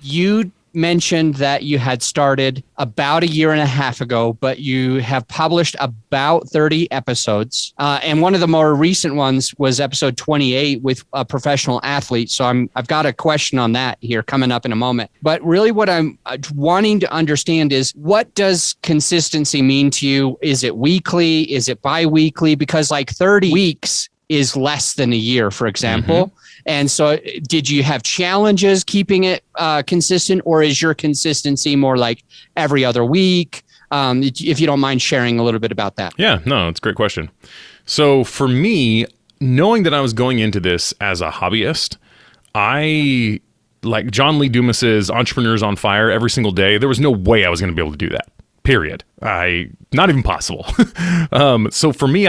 You mentioned that you had started about a year and a half ago, but you have published about 30 episodes. And one of the more recent ones was episode 28 with a professional athlete. So I've got a question on that here coming up in a moment. But really what I'm wanting to understand is, what does consistency mean to you? Is it weekly? Is it bi-weekly? Because like 30 weeks is less than a year, for example. And so did you have challenges keeping it consistent, or is your consistency more like every other week? If you don't mind sharing a little bit about that. Yeah, no, it's a great question. So for me, knowing that I was going into this as a hobbyist, I, like John Lee Dumas's Entrepreneurs on Fire every single day, there was no way I was going to be able to do that, period. Not even possible. So for me,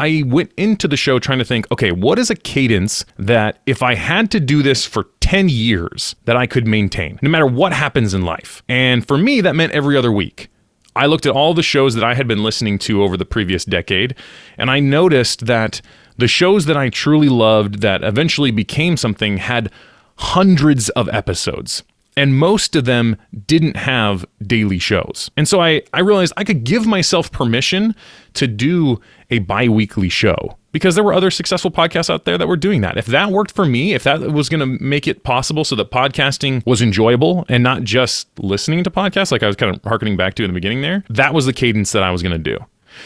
I went into the show trying to think, okay, what is a cadence that if I had to do this for 10 years that I could maintain, no matter what happens in life? And for me, that meant every other week. I looked at all the shows that I had been listening to over the previous decade, and I noticed that the shows that I truly loved that eventually became something had hundreds of episodes. And most of them didn't have daily shows. And so I realized I could give myself permission to do a bi-weekly show, because there were other successful podcasts out there that were doing that. If that worked for me, if that was going to make it possible so that podcasting was enjoyable and not just listening to podcasts, like I was kind of harkening back to in the beginning there, that was the cadence that I was going to do.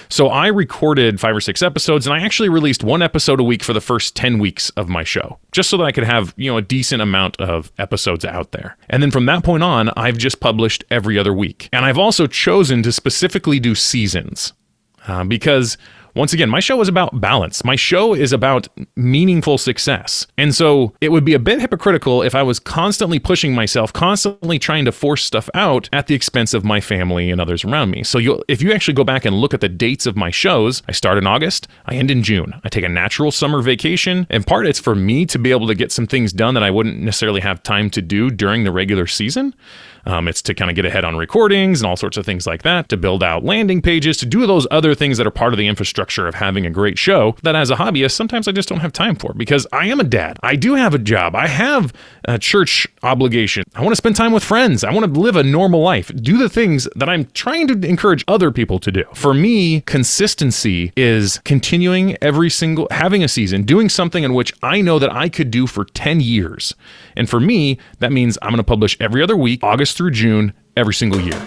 So I recorded 5 or 6 episodes, and I actually released 1 episode a week for the first 10 weeks of my show, just so that I could have, a decent amount of episodes out there. And then from that point on, I've just published every other week. And I've also chosen to specifically do seasons because, once again, my show is about balance. My show is about meaningful success. And so it would be a bit hypocritical if I was constantly pushing myself, constantly trying to force stuff out at the expense of my family and others around me. So if you actually go back and look at the dates of my shows, I start in August, I end in June. I take a natural summer vacation. In part, it's for me to be able to get some things done that I wouldn't necessarily have time to do during the regular season. It's to kind of get ahead on recordings and all sorts of things like that, to build out landing pages, to do those other things that are part of the infrastructure of having a great show that as a hobbyist, sometimes I just don't have time for, because I am a dad. I do have a job. I have a church obligation. I want to spend time with friends. I want to live a normal life, do the things that I'm trying to encourage other people to do. For me, consistency is continuing having a season, doing something in which I know that I could do for 10 years. And for me, that means I'm going to publish every other week, August through June, every single year.